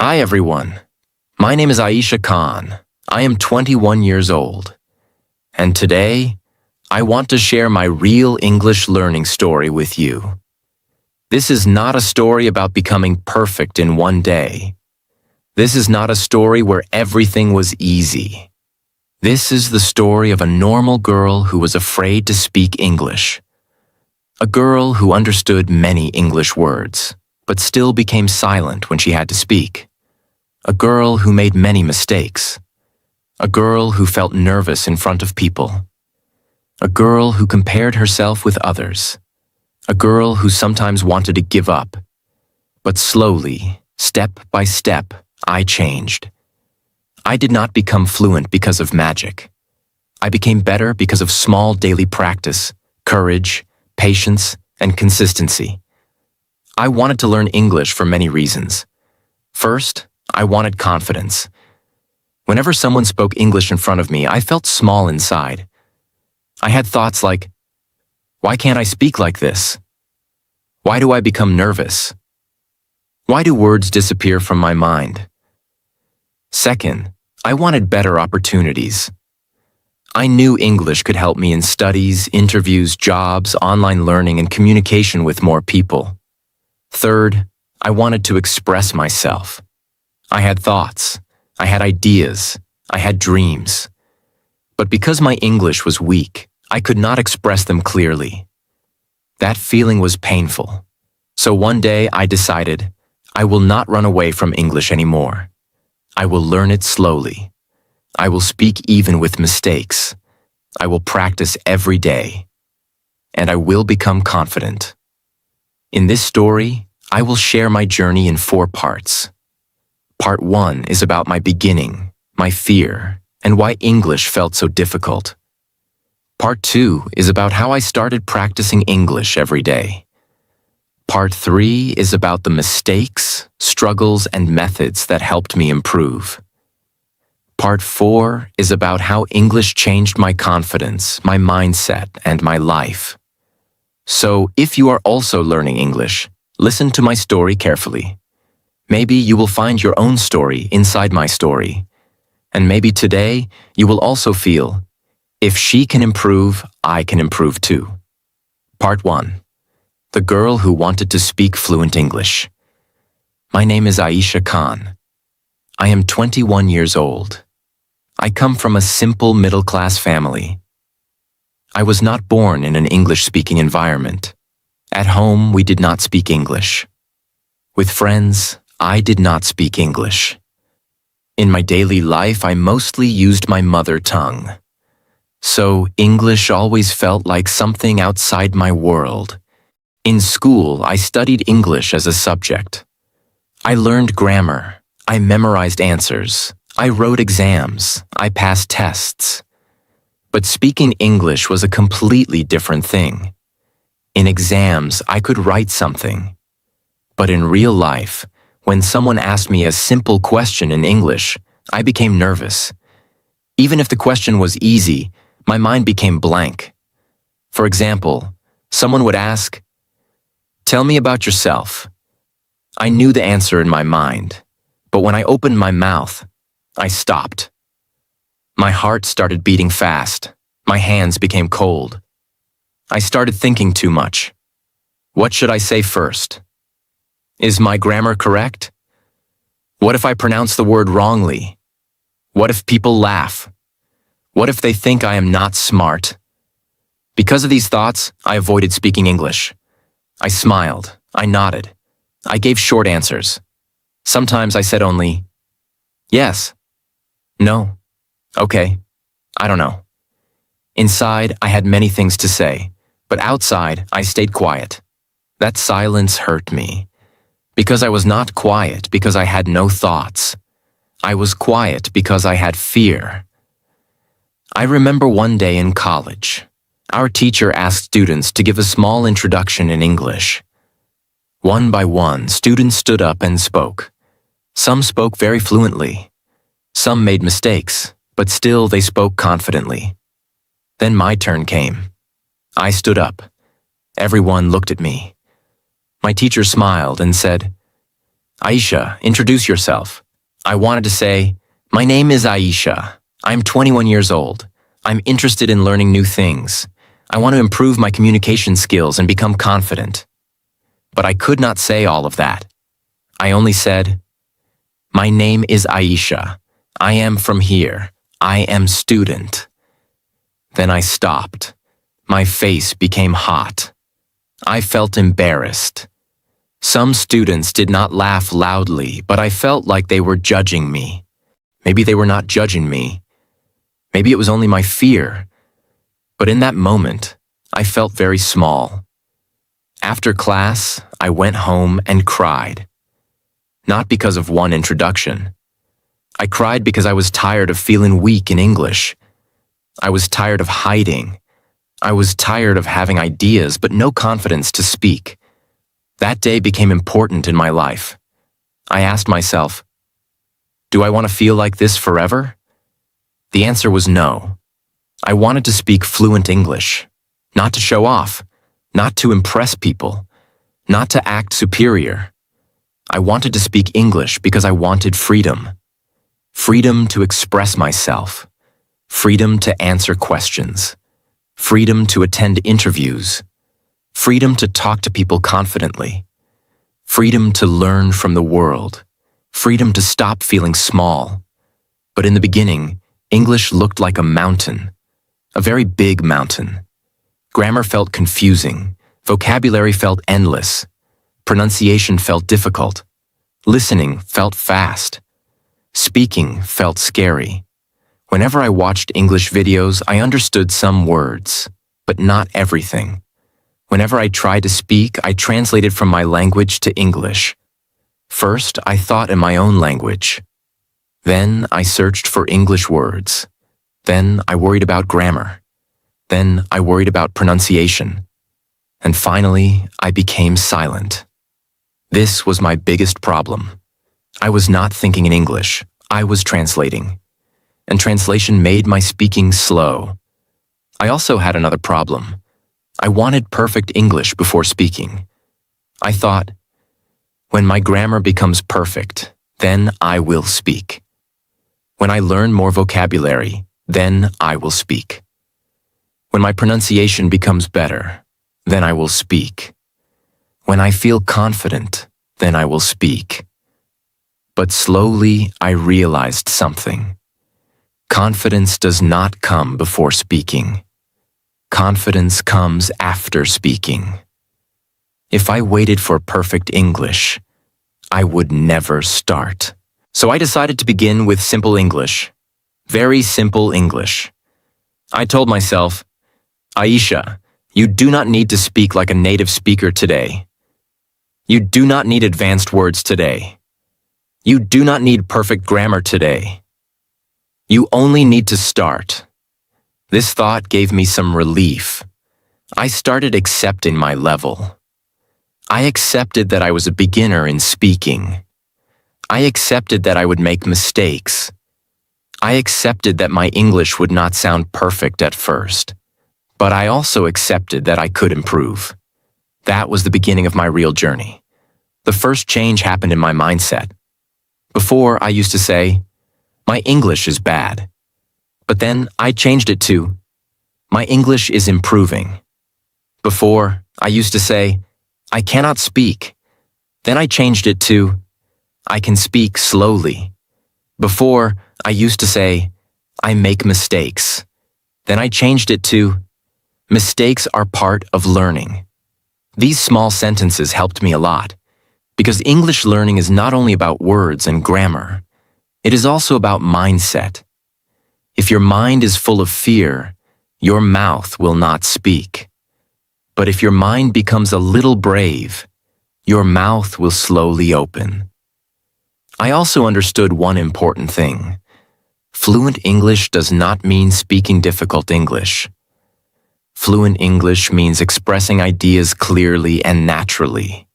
Hi everyone. My name is Aisha Khan. I am 21 years old. And today, I want to share my real English learning story with you. This is not a story about becoming perfect in one day. This is not a story where everything was easy. This is the story of a normal girl who was afraid to speak English. A girl who understood many English words, but still became silent when she had to speak. A girl who made many mistakes. A girl who felt nervous in front of people. A girl who compared herself with others. A girl who sometimes wanted to give up. But slowly, step by step, I changed. I did not become fluent because of magic. I became better because of small daily practice, courage, patience, and consistency. I wanted to learn English for many reasons. First, I wanted confidence. Whenever someone spoke English in front of me, I felt small inside. I had thoughts like, why can't I speak like this? Why do I become nervous? Why do words disappear from my mind? Second, I wanted better opportunities. I knew English could help me in studies, interviews, jobs, online learning, and communication with more people. Third, I wanted to express myself. I had thoughts, I had ideas, I had dreams. But because my English was weak, I could not express them clearly. That feeling was painful. So one day I decided, I will not run away from English anymore. I will learn it slowly. I will speak even with mistakes. I will practice every day. And I will become confident. In this story, I will share my journey in 4 parts. Part 1 is about my beginning, my fear, and why English felt so difficult. Part 2 is about how I started practicing English every day. Part 3 is about the mistakes, struggles, and methods that helped me improve. Part 4 is about how English changed my confidence, my mindset, and my life. So, if you are also learning English, listen to my story carefully. Maybe you will find your own story inside my story. And maybe today you will also feel, if she can improve, I can improve too. Part 1. The girl who wanted to speak fluent English. My name is Aisha Khan. I am 21 years old. I come from a simple middle-class family. I was not born in an English-speaking environment. At home, we did not speak English. With friends, I did not speak English. In my daily life, I mostly used my mother tongue. So English always felt like something outside my world. In school, I studied English as a subject. I learned grammar. I memorized answers. I wrote exams. I passed tests. But speaking English was a completely different thing. In exams, I could write something. But in real life, when someone asked me a simple question in English, I became nervous. Even if the question was easy, my mind became blank. For example, someone would ask, "Tell me about yourself." I knew the answer in my mind, but when I opened my mouth, I stopped. My heart started beating fast. My hands became cold. I started thinking too much. What should I say first? Is my grammar correct? What if I pronounce the word wrongly? What if people laugh? What if they think I am not smart? Because of these thoughts, I avoided speaking English. I smiled. I nodded. I gave short answers. Sometimes I said only, yes, no, okay, I don't know. Inside, I had many things to say, but outside, I stayed quiet. That silence hurt me. Because I was not quiet because I had no thoughts. I was quiet because I had fear. I remember one day in college. Our teacher asked students to give a small introduction in English. One by one, students stood up and spoke. Some spoke very fluently. Some made mistakes, but still they spoke confidently. Then my turn came. I stood up. Everyone looked at me. My teacher smiled and said, Aisha, introduce yourself. I wanted to say, my name is Aisha. I'm 21 years old. I'm interested in learning new things. I want to improve my communication skills and become confident. But I could not say all of that. I only said, my name is Aisha. I am from here. I am student. Then I stopped. My face became hot. I felt embarrassed. Some students did not laugh loudly, but I felt like they were judging me. Maybe they were not judging me. Maybe it was only my fear. But in that moment, I felt very small. After class, I went home and cried. Not because of one introduction. I cried because I was tired of feeling weak in English. I was tired of hiding. I was tired of having ideas but no confidence to speak. That day became important in my life. I asked myself, do I want to feel like this forever? The answer was no. I wanted to speak fluent English, not to show off, not to impress people, not to act superior. I wanted to speak English because I wanted freedom. Freedom to express myself. Freedom to answer questions. Freedom to attend interviews. Freedom to talk to people confidently. Freedom to learn from the world. Freedom to stop feeling small. But in the beginning, English looked like a mountain. A very big mountain. Grammar felt confusing. Vocabulary felt endless. Pronunciation felt difficult. Listening felt fast. Speaking felt scary. Whenever I watched English videos, I understood some words, but not everything. Whenever I tried to speak, I translated from my language to English. First, I thought in my own language. Then, I searched for English words. Then, I worried about grammar. Then, I worried about pronunciation. And finally, I became silent. This was my biggest problem. I was not thinking in English. I was translating. And translation made my speaking slow. I also had another problem. I wanted perfect English before speaking. I thought, when my grammar becomes perfect, then I will speak. When I learn more vocabulary, then I will speak. When my pronunciation becomes better, then I will speak. When I feel confident, then I will speak. But slowly I realized something. Confidence does not come before speaking. Confidence comes after speaking. If I waited for perfect English, I would never start. So I decided to begin with simple English. Very simple English. I told myself, Aisha, you do not need to speak like a native speaker today. You do not need advanced words today. You do not need perfect grammar today. You only need to start. This thought gave me some relief. I started accepting my level. I accepted that I was a beginner in speaking. I accepted that I would make mistakes. I accepted that my English would not sound perfect at first. But I also accepted that I could improve. That was the beginning of my real journey. The first change happened in my mindset. Before, I used to say, my English is bad. But then I changed it to, my English is improving. Before, I used to say, I cannot speak. Then I changed it to, I can speak slowly. Before, I used to say, I make mistakes. Then I changed it to, mistakes are part of learning. These small sentences helped me a lot, because English learning is not only about words and grammar, it is also about mindset. If your mind is full of fear, your mouth will not speak. But if your mind becomes a little brave, your mouth will slowly open. I also understood one important thing. Fluent English does not mean speaking difficult English. Fluent English means expressing ideas clearly and naturally.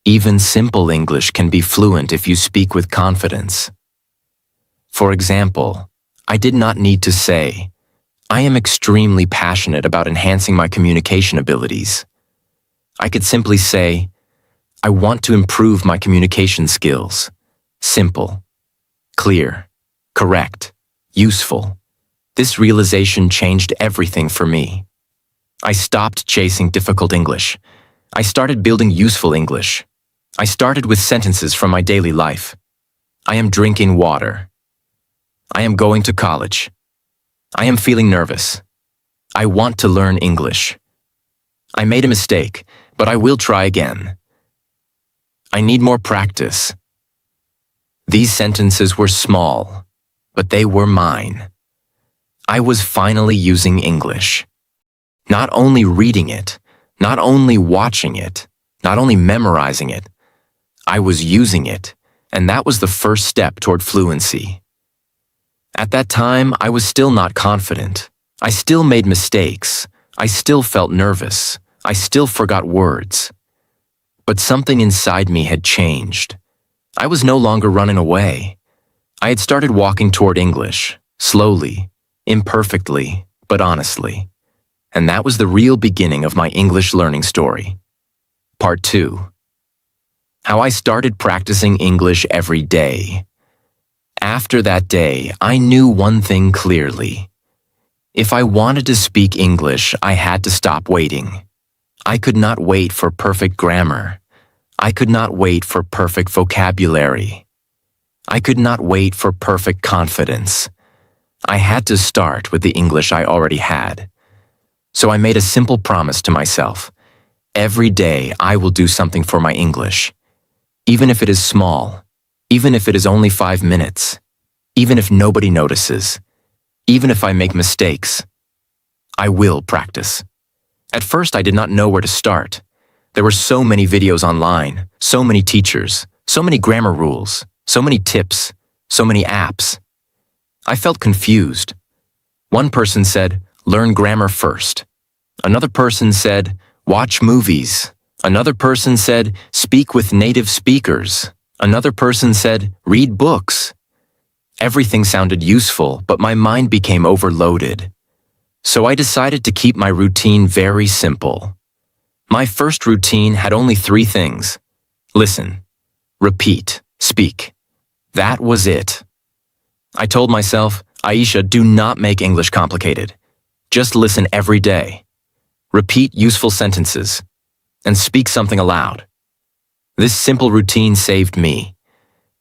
Even simple English can be fluent if you speak with confidence. For example, I did not need to say, I am extremely passionate about enhancing my communication abilities. I could simply say, I want to improve my communication skills. Simple, clear, correct, useful. This realization changed everything for me. I stopped chasing difficult English. I started building useful English. I started with sentences from my daily life. I am drinking water. I am going to college. I am feeling nervous. I want to learn English. I made a mistake, but I will try again. I need more practice. These sentences were small, but they were mine. I was finally using English. Not only reading it, not only watching it, not only memorizing it, I was using it, and that was the first step toward fluency. At that time, I was still not confident. I still made mistakes. I still felt nervous. I still forgot words. But something inside me had changed. I was no longer running away. I had started walking toward English, slowly, imperfectly, but honestly. And that was the real beginning of my English learning story. Part 2. How I started practicing English every day. After that day, I knew one thing clearly. If I wanted to speak English, I had to stop waiting. I could not wait for perfect grammar. I could not wait for perfect vocabulary. I could not wait for perfect confidence. I had to start with the English I already had. So I made a simple promise to myself. Every day I will do something for my English. Even if it is small, even if it is only 5 minutes, even if nobody notices, even if I make mistakes, I will practice. At first I did not know where to start. There were so many videos online, so many teachers, so many grammar rules, so many tips, so many apps. I felt confused. One person said, learn grammar first. Another person said, watch movies. Another person said, speak with native speakers. Another person said, read books. Everything sounded useful, but my mind became overloaded. So I decided to keep my routine very simple. My first routine had only 3 things. Listen, repeat, speak. That was it. I told myself, Aisha, do not make English complicated. Just listen every day. Repeat useful sentences. And speak something aloud. This simple routine saved me.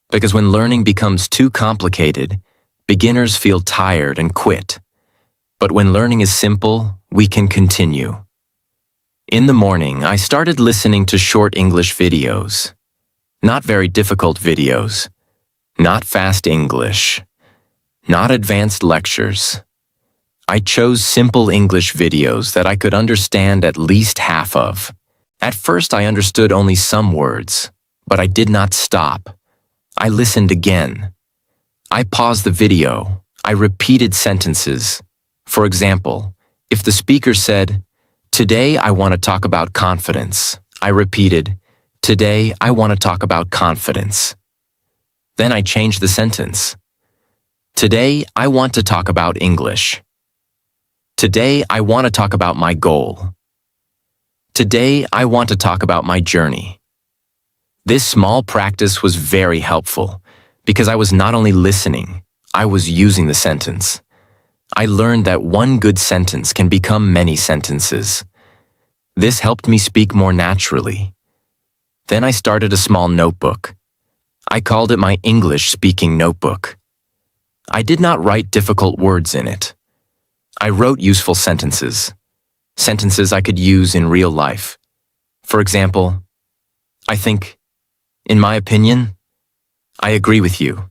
Because when learning becomes too complicated, beginners feel tired and quit. But when learning is simple, we can continue. In the morning, I started listening to short English videos. Not very difficult videos. Not fast English. Not advanced lectures. I chose simple English videos that I could understand at least half of. At first, I understood only some words, but I did not stop. I listened again. I paused the video. I repeated sentences. For example, if the speaker said, "Today I want to talk about confidence," I repeated, "Today I want to talk about confidence." Then I changed the sentence. "Today I want to talk about English." "Today I want to talk about my goal." "Today I want to talk about my journey." This small practice was very helpful because I was not only listening, I was using the sentence. I learned that one good sentence can become many sentences. This helped me speak more naturally. Then I started a small notebook. I called it my English speaking notebook. I did not write difficult words in it. I wrote useful sentences, sentences I could use in real life. For example, I think, in my opinion, I agree with you.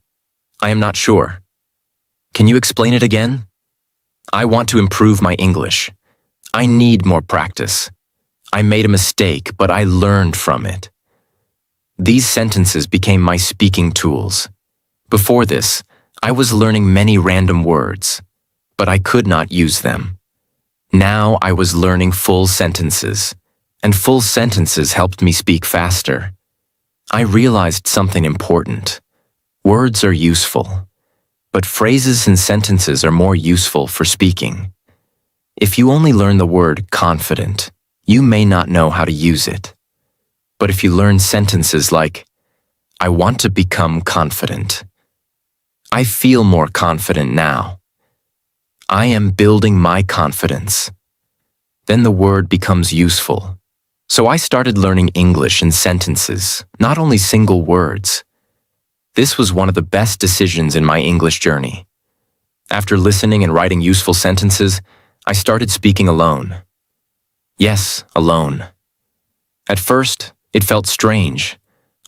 I am not sure. Can you explain it again? I want to improve my English. I need more practice. I made a mistake, but I learned from it. These sentences became my speaking tools. Before this, I was learning many random words, but I could not use them. Now I was learning full sentences, and full sentences helped me speak faster. I realized something important. Words are useful, but phrases and sentences are more useful for speaking. If you only learn the word confident, you may not know how to use it. But if you learn sentences like, I want to become confident. I feel more confident now. I am building my confidence. Then the word becomes useful. So I started learning English in sentences, not only single words. This was one of the best decisions in my English journey. After listening and writing useful sentences, I started speaking alone. Yes, alone. At first, it felt strange.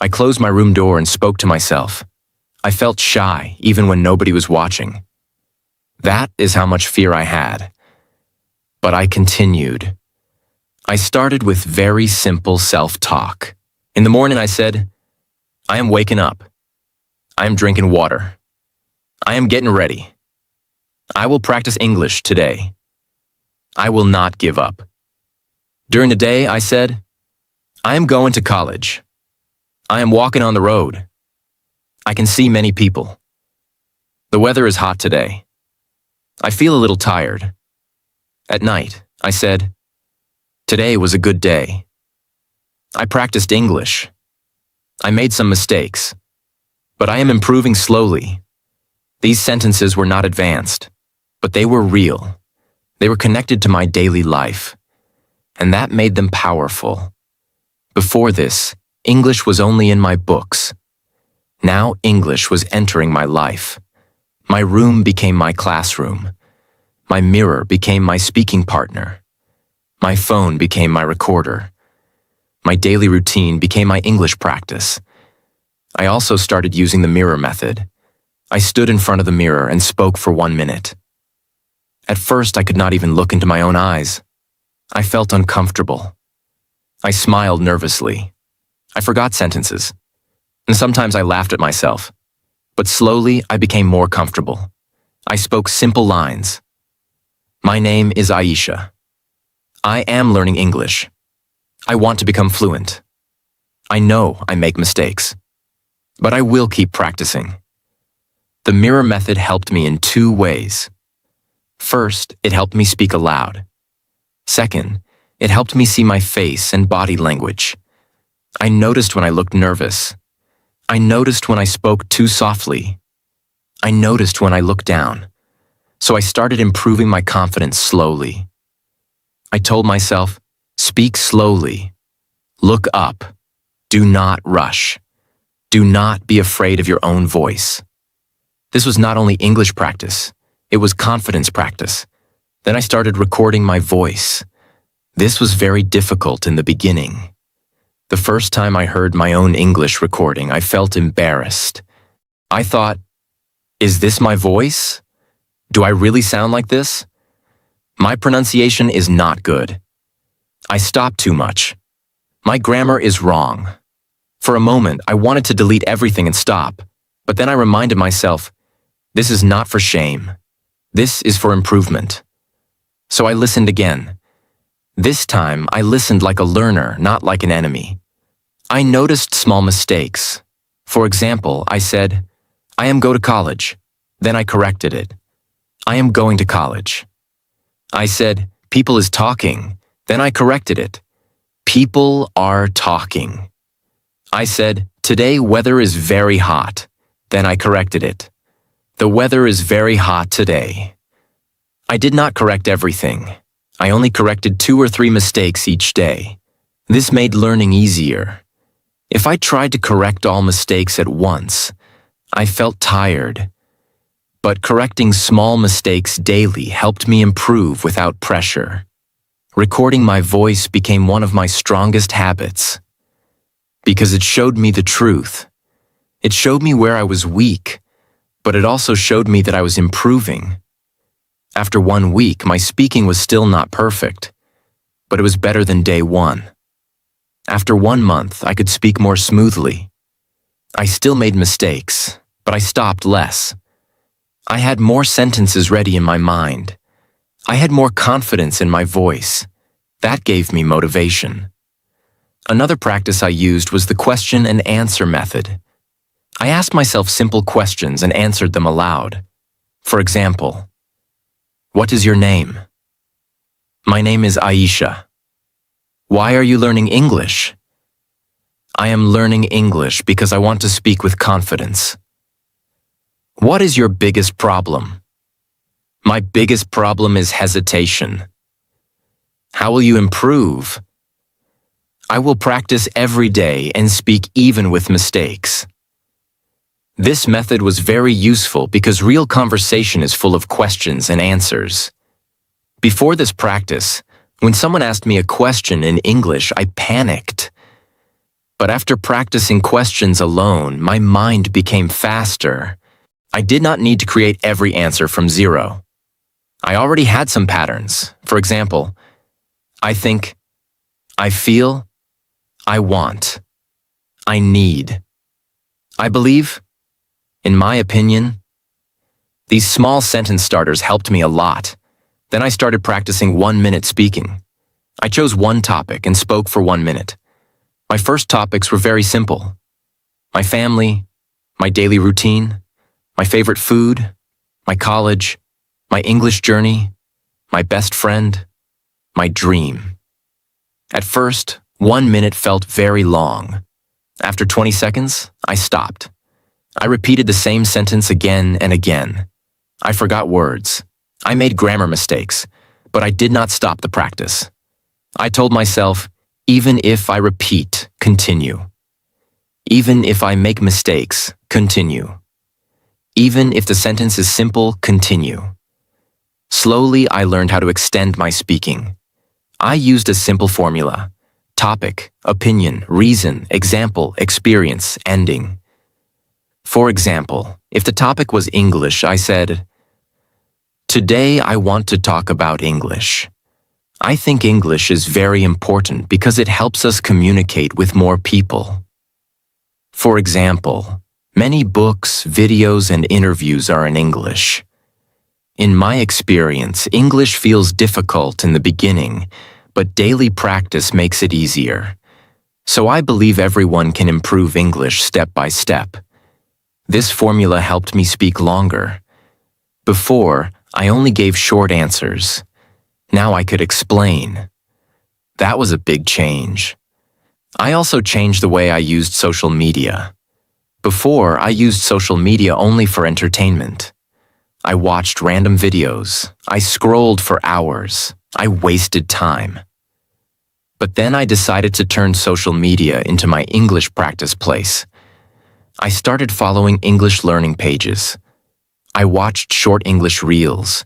I closed my room door and spoke to myself. I felt shy, even when nobody was watching. That is how much fear I had. But I continued. I started with very simple self-talk. In the morning I said, I am waking up. I am drinking water. I am getting ready. I will practice English today. I will not give up. During the day I said, I am going to college. I am walking on the road. I can see many people. The weather is hot today. I feel a little tired. At night, I said, today was a good day. I practiced English. I made some mistakes, but I am improving slowly. These sentences were not advanced, but they were real. They were connected to my daily life, and that made them powerful. Before this, English was only in my books. Now English was entering my life. My room became my classroom. My mirror became my speaking partner. My phone became my recorder. My daily routine became my English practice. I also started using the mirror method. I stood in front of the mirror and spoke for 1 minute. At first, I could not even look into my own eyes. I felt uncomfortable. I smiled nervously. I forgot sentences. And sometimes I laughed at myself. But slowly, I became more comfortable. I spoke simple lines. My name is Aisha. I am learning English. I want to become fluent. I know I make mistakes, but I will keep practicing. The mirror method helped me in 2 ways. First, it helped me speak aloud. Second, it helped me see my face and body language. I noticed when I looked nervous. I noticed when I spoke too softly. I noticed when I looked down. So I started improving my confidence slowly. I told myself, speak slowly. Look up. Do not rush. Do not be afraid of your own voice. This was not only English practice, it was confidence practice. Then I started recording my voice. This was very difficult in the beginning. The first time I heard my own English recording, I felt embarrassed. I thought, is this my voice? Do I really sound like this? My pronunciation is not good. I stop too much. My grammar is wrong. For a moment, I wanted to delete everything and stop, but then I reminded myself, this is not for shame. This is for improvement. So I listened again. This time, I listened like a learner, not like an enemy. I noticed small mistakes. For example, I said, I am go to college. Then I corrected it. I am going to college. I said, people is talking. Then I corrected it. People are talking. I said, today weather is very hot. Then I corrected it. The weather is very hot today. I did not correct everything. I only corrected 2 or 3 mistakes each day. This made learning easier. If I tried to correct all mistakes at once, I felt tired. But correcting small mistakes daily helped me improve without pressure. Recording my voice became one of my strongest habits. Because it showed me the truth. It showed me where I was weak, but it also showed me that I was improving. After 1 week, my speaking was still not perfect, but it was better than day 1. After 1 month, I could speak more smoothly. I still made mistakes, but I stopped less. I had more sentences ready in my mind. I had more confidence in my voice. That gave me motivation. Another practice I used was the question and answer method. I asked myself simple questions and answered them aloud. For example, what is your name? My name is Aisha. Why are you learning English? I am learning English because I want to speak with confidence. What is your biggest problem? My biggest problem is hesitation. How will you improve? I will practice every day and speak even with mistakes. This method was very useful because real conversation is full of questions and answers. Before this practice, when someone asked me a question in English, I panicked. But after practicing questions alone, my mind became faster. I did not need to create every answer from zero. I already had some patterns. For example, I think, I feel, I want, I need, I believe. In my opinion, these small sentence starters helped me a lot. Then I started practicing 1-minute speaking. I chose one topic and spoke for 1 minute. My first topics were very simple. My family, my daily routine, my favorite food, my college, my English journey, my best friend, my dream. At first, 1 minute felt very long. After 20 seconds, I stopped. I repeated the same sentence again and again. I forgot words. I made grammar mistakes, but I did not stop the practice. I told myself, even if I repeat, continue. Even if I make mistakes, continue. Even if the sentence is simple, continue. Slowly, I learned how to extend my speaking. I used a simple formula: topic, opinion, reason, example, experience, ending. For example, if the topic was English, I said, "Today I want to talk about English. I think English is very important because it helps us communicate with more people." For example, many books, videos, and interviews are in English. In my experience, English feels difficult in the beginning, but daily practice makes it easier. So I believe everyone can improve English step by step. This formula helped me speak longer. Before, I only gave short answers. Now I could explain. That was a big change. I also changed the way I used social media. Before, I used social media only for entertainment. I watched random videos. I scrolled for hours. I wasted time. But then I decided to turn social media into my English practice place. I started following English learning pages. I watched short English reels.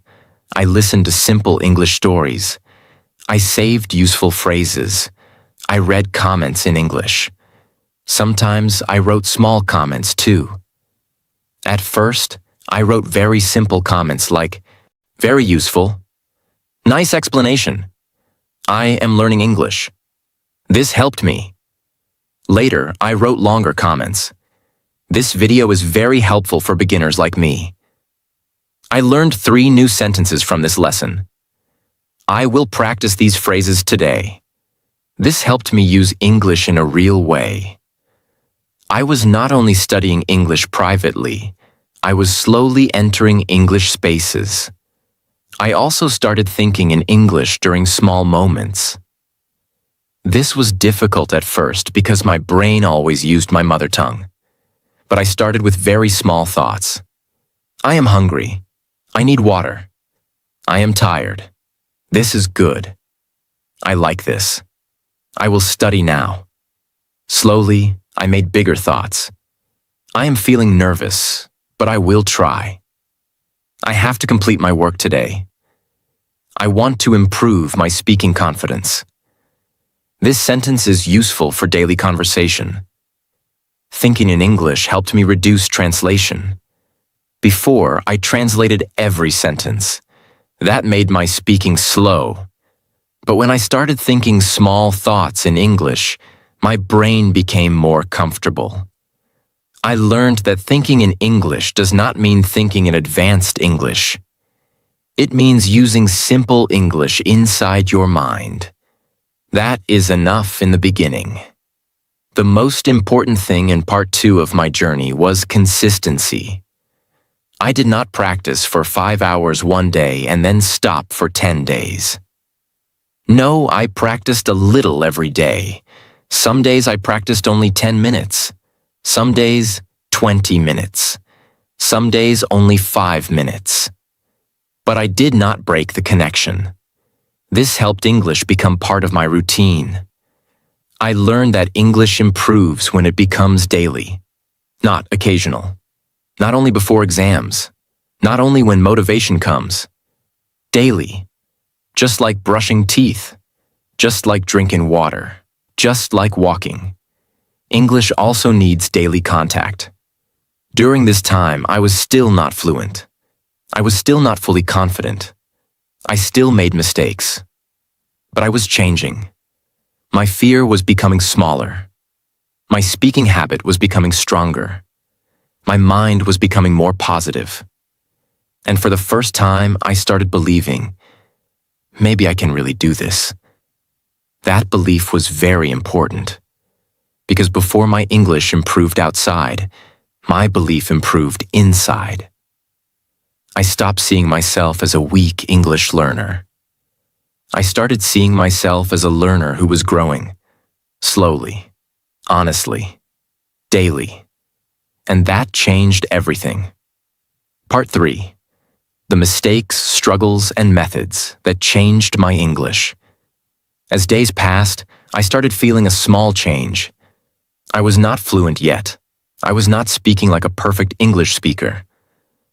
I listened to simple English stories. I saved useful phrases. I read comments in English. Sometimes I wrote small comments too. At first, I wrote very simple comments like, "Very useful," "Nice explanation," "I am learning English." This helped me. Later, I wrote longer comments. This video is very helpful for beginners like me. I learned 3 new sentences from this lesson. I will practice these phrases today. This helped me use English in a real way. I was not only studying English privately, I was slowly entering English spaces. I also started thinking in English during small moments. This was difficult at first because my brain always used my mother tongue. But I started with very small thoughts. I am hungry. I need water. I am tired. This is good. I like this. I will study now. Slowly, I made bigger thoughts. I am feeling nervous, but I will try. I have to complete my work today. I want to improve my speaking confidence. This sentence is useful for daily conversation. Thinking in English helped me reduce translation. Before, I translated every sentence. That made my speaking slow. But when I started thinking small thoughts in English, my brain became more comfortable. I learned that thinking in English does not mean thinking in advanced English. It means using simple English inside your mind. That is enough in the beginning. The most important thing in part 2 of my journey was consistency. I did not practice for 5 hours one day and then stop for 10 days. No, I practiced a little every day. Some days I practiced only 10 minutes. Some days, 20 minutes. Some days only 5 minutes. But I did not break the connection. This helped English become part of my routine. I learned that English improves when it becomes daily, not occasional. Not only before exams, not only when motivation comes. Daily. Just like brushing teeth, just like drinking water, just like walking. English also needs daily contact. During this time, I was still not fluent. I was still not fully confident. I still made mistakes. But I was changing. My fear was becoming smaller. My speaking habit was becoming stronger. My mind was becoming more positive. And for the first time, I started believing, maybe I can really do this. That belief was very important. Because before my English improved outside, my belief improved inside. I stopped seeing myself as a weak English learner. I started seeing myself as a learner who was growing, slowly, honestly, daily. And that changed everything. Part 3. The mistakes, struggles, and methods that changed my English. As days passed, I started feeling a small change. I was not fluent yet. I was not speaking like a perfect English speaker.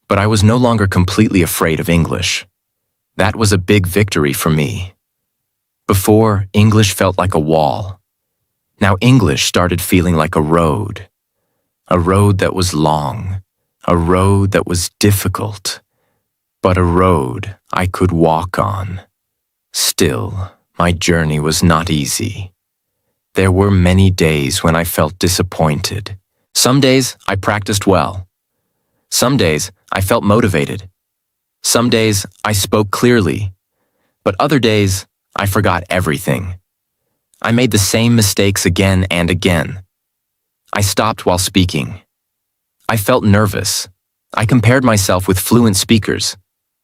But I was no longer completely afraid of English. That was a big victory for me. Before, English felt like a wall. Now English started feeling like a road. A road that was long. A road that was difficult. But a road I could walk on. Still, my journey was not easy. There were many days when I felt disappointed. Some days I practiced well. Some days I felt motivated. Some days I spoke clearly. But other days I forgot everything. I made the same mistakes again and again. I stopped while speaking. I felt nervous. I compared myself with fluent speakers.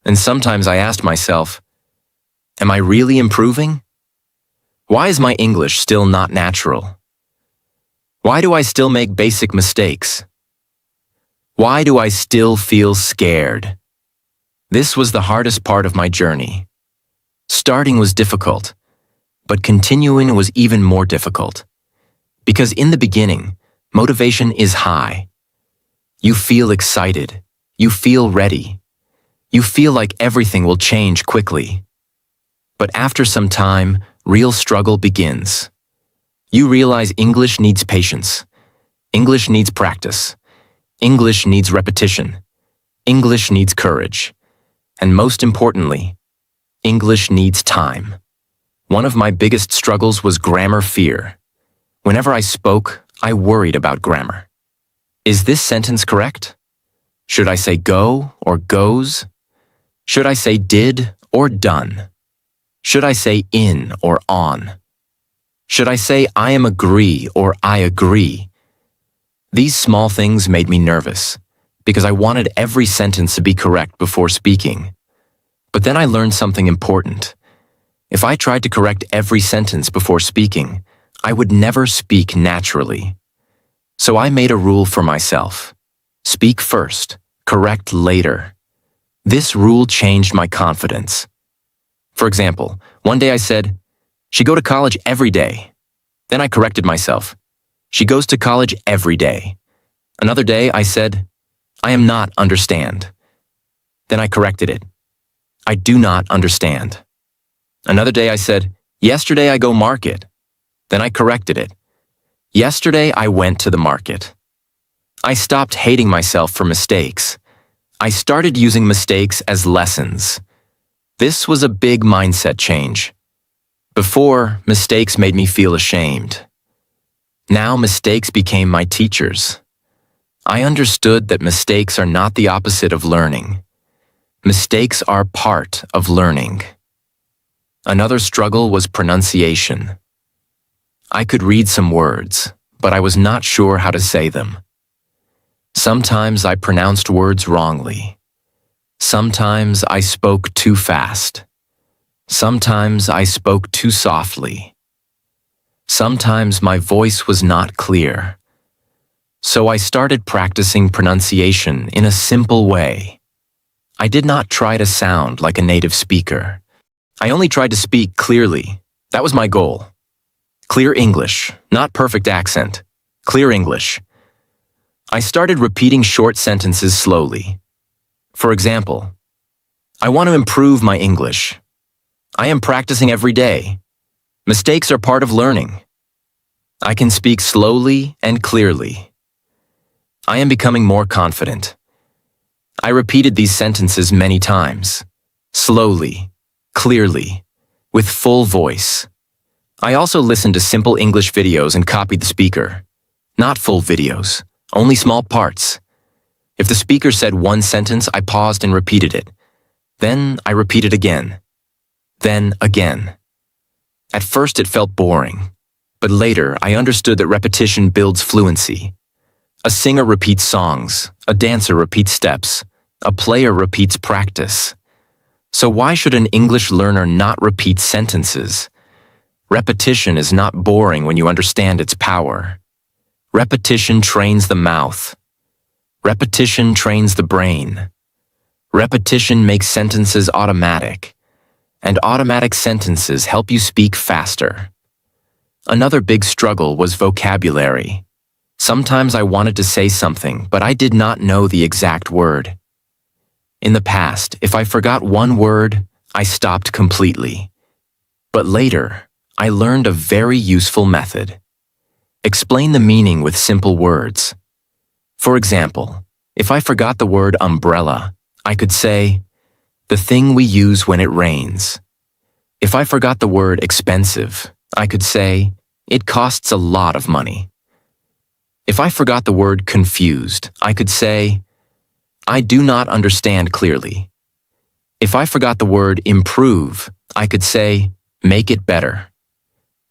And sometimes I asked myself, am I really improving? Why is my English still not natural? Why do I still make basic mistakes? Why do I still feel scared? This was the hardest part of my journey. Starting was difficult, but continuing was even more difficult. Because in the beginning, motivation is high. You feel excited. You feel ready. You feel like everything will change quickly. But after some time, real struggle begins. You realize English needs patience. English needs practice. English needs repetition. English needs courage. And most importantly, English needs time. One of my biggest struggles was grammar fear. Whenever I spoke, I worried about grammar. Is this sentence correct? Should I say go or goes? Should I say did or done? Should I say in or on? Should I say I am agree or I agree? These small things made me nervous because I wanted every sentence to be correct before speaking. But then I learned something important. If I tried to correct every sentence before speaking, I would never speak naturally. So I made a rule for myself. Speak first, correct later. This rule changed my confidence. For example, one day I said, she go to college every day. Then I corrected myself. She goes to college every day. Another day I said, I am not understand. Then I corrected it. I do not understand. Another day I said, yesterday I go market. Then I corrected it. Yesterday I went to the market. I stopped hating myself for mistakes. I started using mistakes as lessons. This was a big mindset change. Before, mistakes made me feel ashamed. Now mistakes became my teachers. I understood that mistakes are not the opposite of learning. Mistakes are part of learning. Another struggle was pronunciation. I could read some words, but I was not sure how to say them. Sometimes I pronounced words wrongly. Sometimes I spoke too fast. Sometimes I spoke too softly. Sometimes my voice was not clear. So I started practicing pronunciation in a simple way. I did not try to sound like a native speaker. I only tried to speak clearly. That was my goal. Clear English, not perfect accent. Clear English. I started repeating short sentences slowly. For example, I want to improve my English. I am practicing every day. Mistakes are part of learning. I can speak slowly and clearly. I am becoming more confident. I repeated these sentences many times. Slowly, clearly, with full voice. I also listened to simple English videos and copied the speaker. Not full videos, only small parts. If the speaker said one sentence, I paused and repeated it. Then I repeated again. Then again. At first it felt boring, but later I understood that repetition builds fluency. A singer repeats songs, a dancer repeats steps, a player repeats practice. So why should an English learner not repeat sentences? Repetition is not boring when you understand its power. Repetition trains the mouth. Repetition trains the brain. Repetition makes sentences automatic, and automatic sentences help you speak faster. Another big struggle was vocabulary. Sometimes I wanted to say something, but I did not know the exact word. In the past, if I forgot one word, I stopped completely. But later, I learned a very useful method. Explain the meaning with simple words. For example, if I forgot the word umbrella, I could say, the thing we use when it rains. If I forgot the word expensive, I could say, it costs a lot of money. If I forgot the word confused, I could say, I do not understand clearly. If I forgot the word improve, I could say, make it better.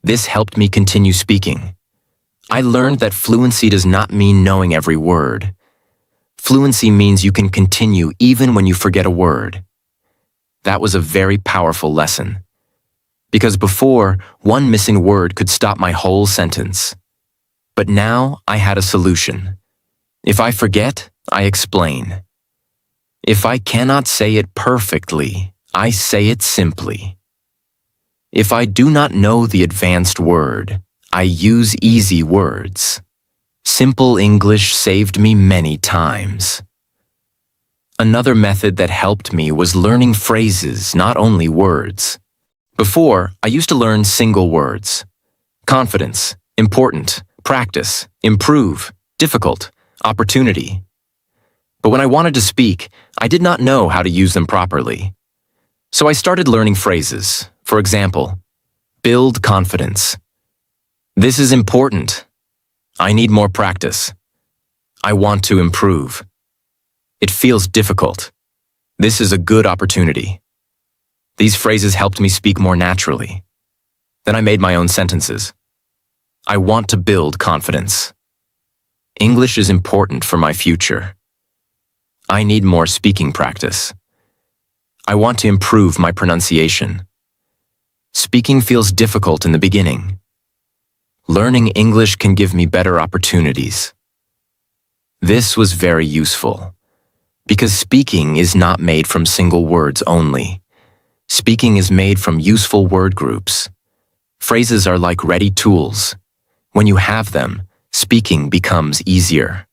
This helped me continue speaking. I learned that fluency does not mean knowing every word. Fluency means you can continue even when you forget a word. That was a very powerful lesson. Because before, one missing word could stop my whole sentence. But now I had a solution. If I forget, I explain. If I cannot say it perfectly, I say it simply. If I do not know the advanced word, I use easy words. Simple English saved me many times. Another method that helped me was learning phrases, not only words. Before, I used to learn single words. Confidence, important, practice, improve, difficult, opportunity. But when I wanted to speak, I did not know how to use them properly. So I started learning phrases. For example, build confidence. This is important. I need more practice. I want to improve. It feels difficult. This is a good opportunity. These phrases helped me speak more naturally. Then I made my own sentences. I want to build confidence. English is important for my future. I need more speaking practice. I want to improve my pronunciation. Speaking feels difficult in the beginning. Learning English can give me better opportunities. This was very useful, because speaking is not made from single words only. Speaking is made from useful word groups. Phrases are like ready tools. When you have them, speaking becomes easier.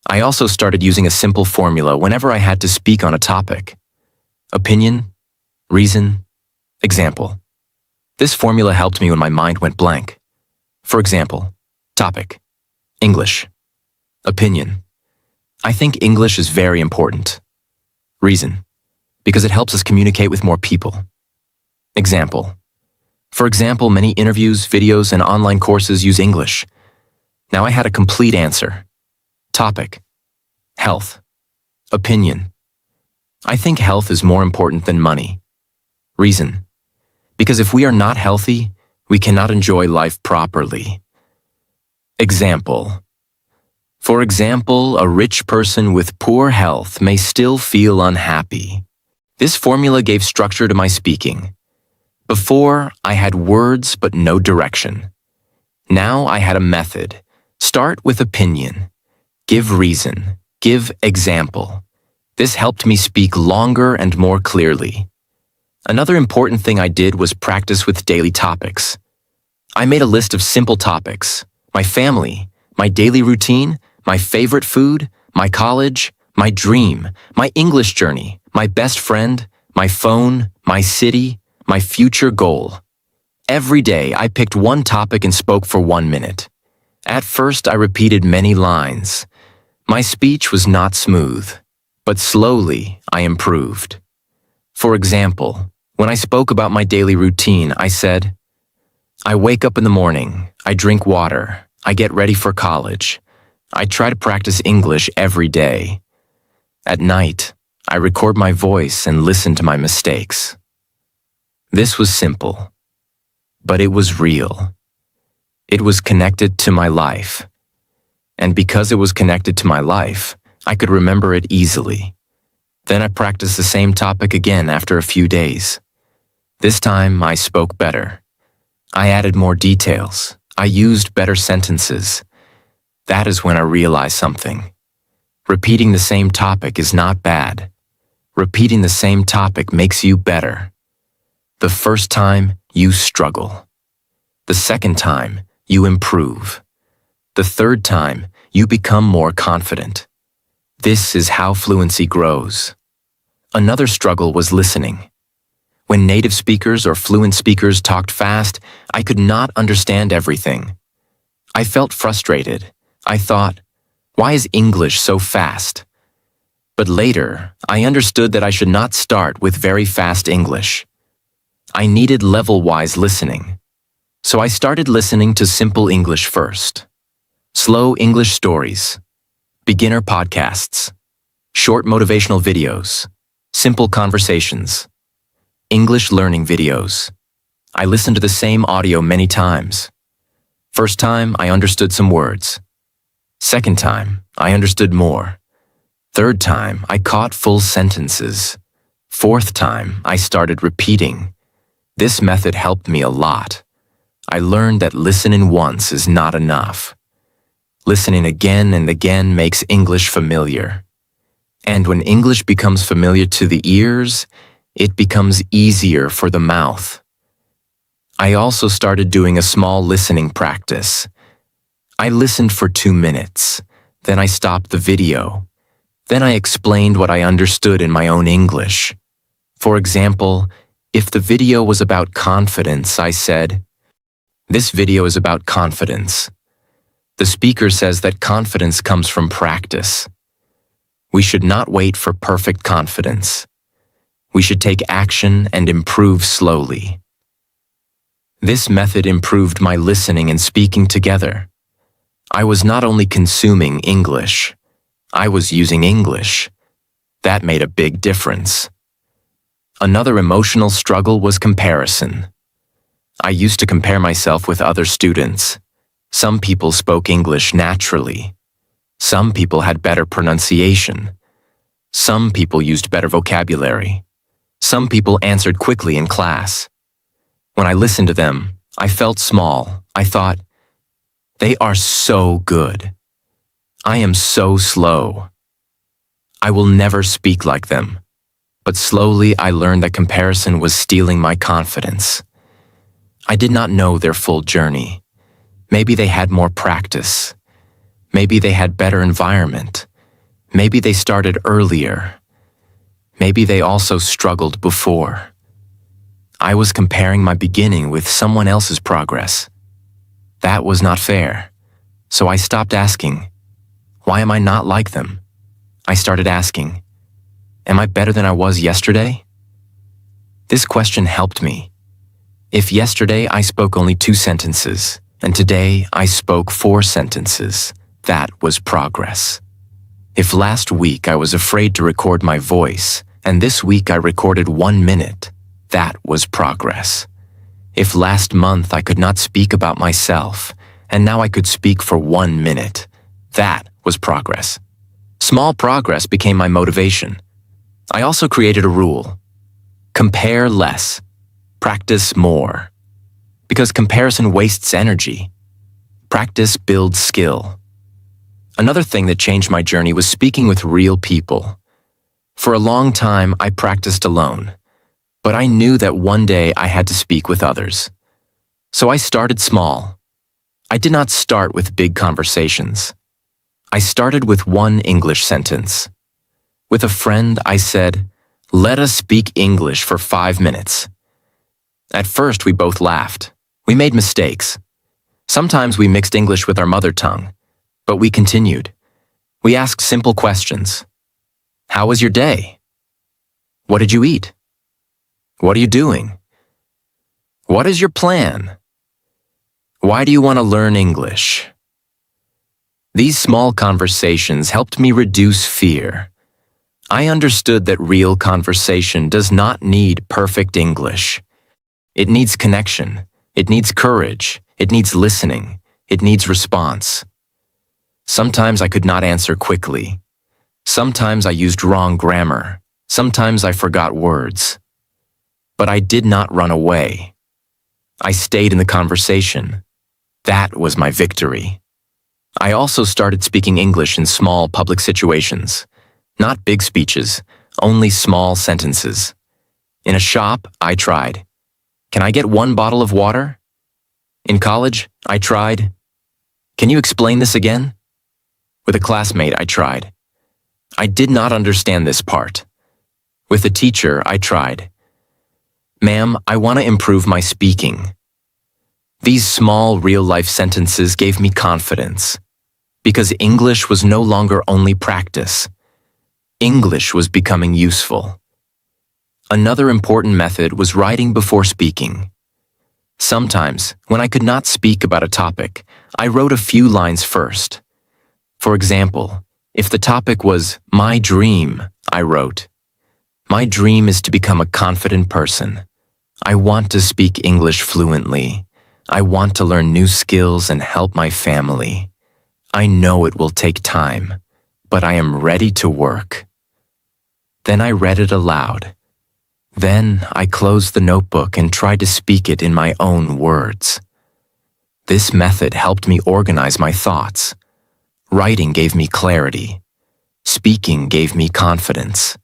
I also started using a simple formula whenever I had to speak on a topic. Opinion, reason, example. This formula helped me when my mind went blank. For example, topic, English. Opinion. I think English is very important. Reason. Because it helps us communicate with more people. Example. For example, many interviews, videos, and online courses use English. Now I had a complete answer. Topic. Health. Opinion. I think health is more important than money. Reason. Because if we are not healthy, we cannot enjoy life properly. Example. For example, a rich person with poor health may still feel unhappy. This formula gave structure to my speaking. Before, I had words but no direction. Now I had a method. Start with opinion. Give reason. Give example. This helped me speak longer and more clearly. Another important thing I did was practice with daily topics. I made a list of simple topics: my family, my daily routine, my favorite food, my college, my dream, my English journey, my best friend, my phone, my city, my future goal. Every day I picked one topic and spoke for 1 minute. At first I repeated many lines. My speech was not smooth, but slowly I improved. For example, when I spoke about my daily routine, I said, I wake up in the morning, I drink water, I get ready for college. I try to practice English every day. At night, I record my voice and listen to my mistakes. This was simple, but it was real. It was connected to my life. And because it was connected to my life, I could remember it easily. Then I practiced the same topic again after a few days. This time, I spoke better. I added more details. I used better sentences. That is when I realized something. Repeating the same topic is not bad. Repeating the same topic makes you better. The first time, you struggle. The second time, you improve. The third time, you become more confident. This is how fluency grows. Another struggle was listening. When native speakers or fluent speakers talked fast, I could not understand everything. I felt frustrated. I thought, why is English so fast? But later, I understood that I should not start with very fast English. I needed level-wise listening. So I started listening to simple English first. Slow English stories, beginner podcasts, short motivational videos, simple conversations, English learning videos. I listened to the same audio many times. First time, I understood some words. Second time, I understood more. Third time, I caught full sentences. Fourth time, I started repeating. This method helped me a lot. I learned that listening once is not enough. Listening again and again makes English familiar. And when English becomes familiar to the ears, it becomes easier for the mouth. I also started doing a small listening practice. I listened for 2 minutes. Then I stopped the video. Then I explained what I understood in my own English. For example, if the video was about confidence, I said, "This video is about confidence. The speaker says that confidence comes from practice. We should not wait for perfect confidence. We should take action and improve slowly." This method improved my listening and speaking together. I was not only consuming English, I was using English. That made a big difference. Another emotional struggle was comparison. I used to compare myself with other students. Some people spoke English naturally. Some people had better pronunciation. Some people used better vocabulary. Some people answered quickly in class. When I listened to them, I felt small. I thought, they are so good. I am so slow. I will never speak like them. But slowly I learned that comparison was stealing my confidence. I did not know their full journey. Maybe they had more practice. Maybe they had better environment. Maybe they started earlier. Maybe they also struggled before. I was comparing my beginning with someone else's progress. That was not fair. So I stopped asking, why am I not like them? I started asking, am I better than I was yesterday? This question helped me. If yesterday I spoke only 2 sentences, and today I spoke 4 sentences, that was progress. If last week I was afraid to record my voice, and this week I recorded 1 minute, that was progress. If last month I could not speak about myself, and now I could speak for 1 minute, that was progress. Small progress became my motivation. I also created a rule. Compare less. Practice more. Because comparison wastes energy. Practice builds skill. Another thing that changed my journey was speaking with real people. For a long time, I practiced alone, but I knew that one day I had to speak with others. So I started small. I did not start with big conversations. I started with one English sentence. With a friend, I said, "Let us speak English for 5 minutes." At first, we both laughed. We made mistakes. Sometimes we mixed English with our mother tongue, but we continued. We asked simple questions. How was your day? What did you eat? What are you doing? What is your plan? Why do you want to learn English? These small conversations helped me reduce fear. I understood that real conversation does not need perfect English. It needs connection. It needs courage. It needs listening. It needs response. Sometimes I could not answer quickly. Sometimes I used wrong grammar. Sometimes I forgot words. But I did not run away. I stayed in the conversation. That was my victory. I also started speaking English in small public situations. Not big speeches, only small sentences. In a shop, I tried, "Can I get 1 bottle of water?" In college, I tried, "Can you explain this again?" With a classmate, I tried, "I did not understand this part." With a teacher, I tried, "Ma'am, I want to improve my speaking." These small, real-life sentences gave me confidence, because English was no longer only practice. English was becoming useful. Another important method was writing before speaking. Sometimes, when I could not speak about a topic, I wrote a few lines first. For example, if the topic was my dream, I wrote, "My dream is to become a confident person. I want to speak English fluently. I want to learn new skills and help my family. I know it will take time, but I am ready to work." Then I read it aloud. Then I closed the notebook and tried to speak it in my own words. This method helped me organize my thoughts. Writing gave me clarity. Speaking gave me confidence.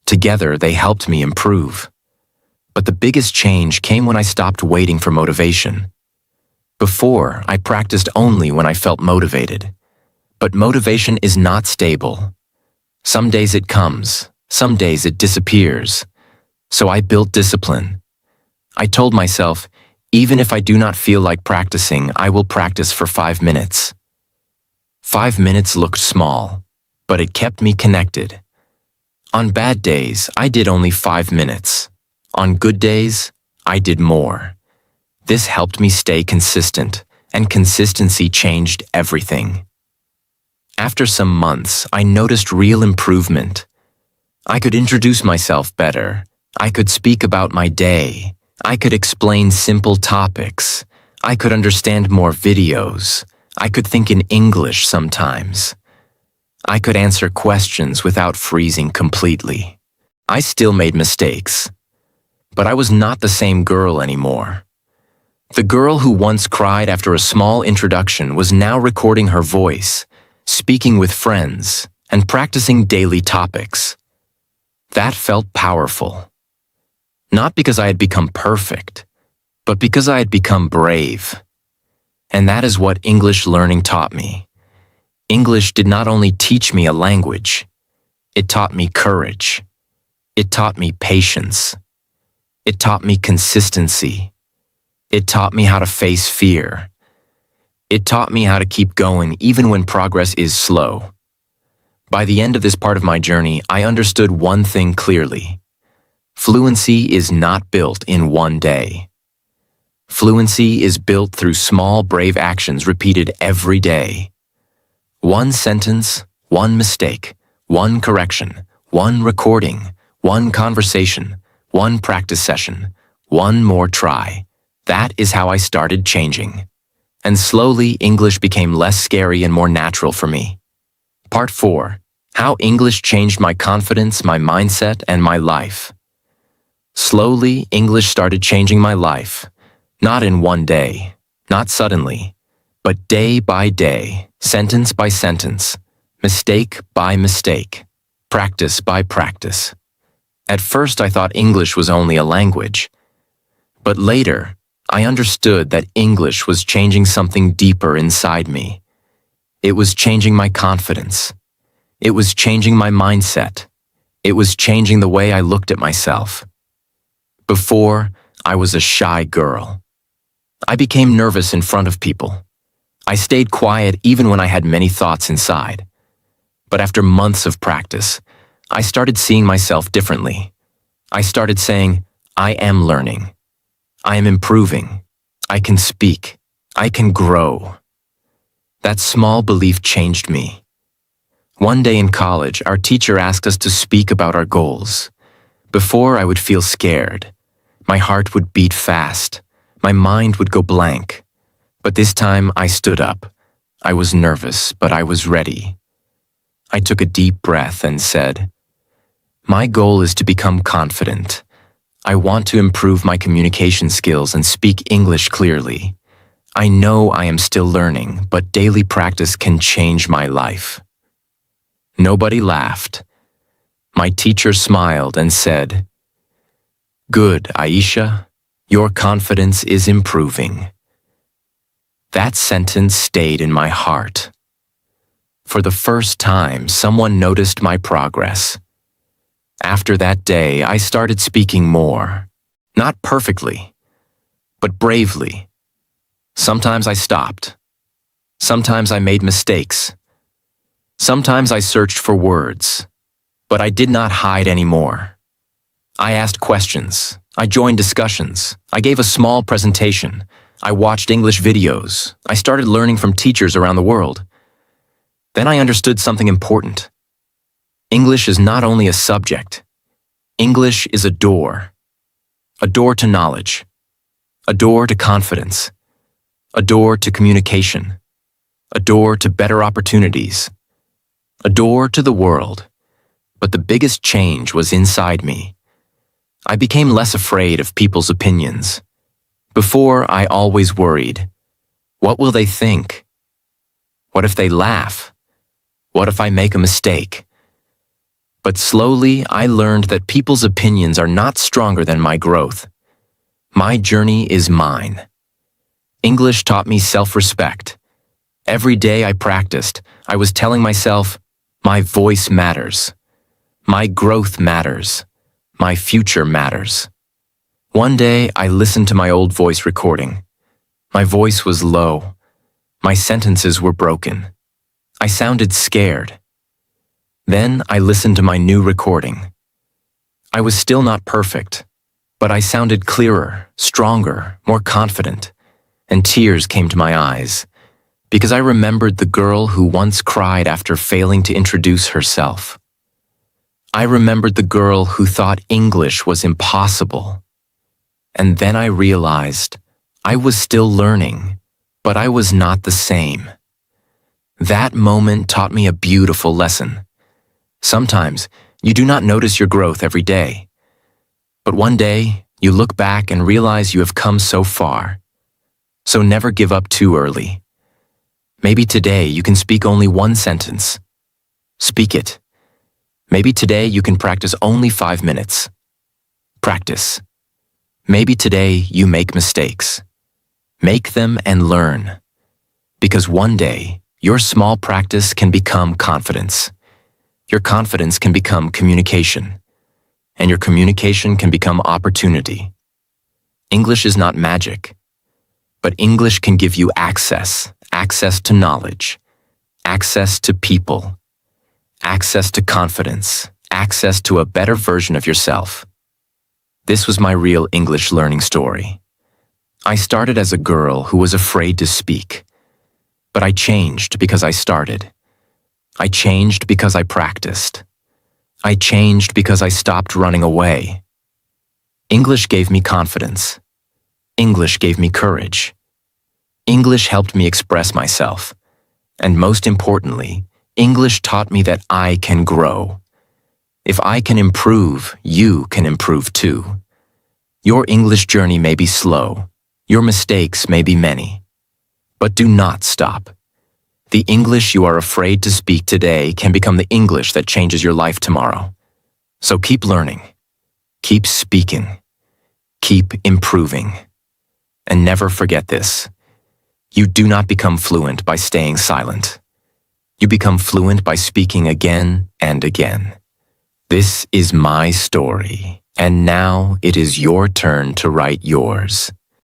Together, they helped me improve. But the biggest change came when I stopped waiting for motivation. Before, I practiced only when I felt motivated. But motivation is not stable. Some days it comes, some days it disappears. So I built discipline. I told myself, even if I do not feel like practicing, I will practice for 5 minutes. 5 minutes looked small, but it kept me connected. On bad days, I did only 5 minutes. On good days, I did more. This helped me stay consistent, and consistency changed everything. After some months, I noticed real improvement. I could introduce myself better. I could speak about my day. I could explain simple topics. I could understand more videos. I could think in English sometimes. I could answer questions without freezing completely. I still made mistakes, but I was not the same girl anymore. The girl who once cried after a small introduction was now recording her voice, speaking with friends, and practicing daily topics. That felt powerful. Not because I had become perfect, but because I had become brave. And that is what English learning taught me. English did not only teach me a language, it taught me courage. It taught me patience. It taught me consistency. It taught me how to face fear. It taught me how to keep going even when progress is slow. By the end of this part of my journey, I understood one thing clearly. Fluency is not built in one day. Fluency is built through small, brave actions repeated every day. One sentence, one mistake, one correction, one recording, one conversation, one practice session, one more try. That is how I started changing. And slowly, English became less scary and more natural for me. Part 4. How English changed my confidence, my mindset, and my life. Slowly, English started changing my life. Not in one day, not suddenly, But day by day, sentence by sentence, mistake by mistake, practice by practice. At first I thought English was only a language. But later, I understood that English was changing something deeper inside me. It was changing my confidence. It was changing my mindset. It was changing the way I looked at myself. Before, I was a shy girl. I became nervous in front of people. I stayed quiet even when I had many thoughts inside. But after months of practice, I started seeing myself differently. I started saying, I am learning. I am improving. I can speak. I can grow. That small belief changed me. One day in college, our teacher asked us to speak about our goals. Before, I would feel scared. My heart would beat fast. My mind would go blank. But this time, I stood up. I was nervous, but I was ready. I took a deep breath and said, my goal is to become confident. I want to improve my communication skills and speak English clearly. I know I am still learning, but daily practice can change my life. Nobody laughed. My teacher smiled and said, good, Aisha. Your confidence is improving. That sentence stayed in my heart. For the first time, someone noticed my progress. After that day, I started speaking more. Not perfectly, but bravely. Sometimes I stopped. Sometimes I made mistakes. Sometimes I searched for words. But I did not hide anymore. I asked questions. I joined discussions. I gave a small presentation. I watched English videos. I started learning from teachers around the world. Then I understood something important. English is not only a subject. English is a door. A door to knowledge. A door to confidence. A door to communication. A door to better opportunities. A door to the world. But the biggest change was inside me. I became less afraid of people's opinions. Before, I always worried. What will they think? What if they laugh? What if I make a mistake? But slowly, I learned that people's opinions are not stronger than my growth. My journey is mine. English taught me self-respect. Every day I practiced, I was telling myself, my voice matters. My growth matters. My future matters. One day, I listened to my old voice recording. My voice was low. My sentences were broken. I sounded scared. Then I listened to my new recording. I was still not perfect, but I sounded clearer, stronger, more confident, and tears came to my eyes, because I remembered the girl who once cried after failing to introduce herself. I remembered the girl who thought English was impossible. And then I realized I was still learning, but I was not the same. That moment taught me a beautiful lesson. Sometimes you do not notice your growth every day. But one day, you look back and realize you have come so far. So never give up too early. Maybe today you can speak only one sentence. Speak it. Maybe today you can practice only 5 minutes. Practice. Maybe today you make mistakes. Make them and learn. Because one day, your small practice can become confidence. Your confidence can become communication. And your communication can become opportunity. English is not magic. But English can give you access to knowledge, access to people, access to confidence, access to a better version of yourself. This was my real English learning story. I started as a girl who was afraid to speak. But I changed because I started. I changed because I practiced. I changed because I stopped running away. English gave me confidence. English gave me courage. English helped me express myself. And most importantly, English taught me that I can grow. If I can improve, you can improve too. Your English journey may be slow. Your mistakes may be many. But do not stop. The English you are afraid to speak today can become the English that changes your life tomorrow. So keep learning, keep speaking, keep improving. And never forget this. You do not become fluent by staying silent. You become fluent by speaking again and again. This is my story, and now it is your turn to write yours.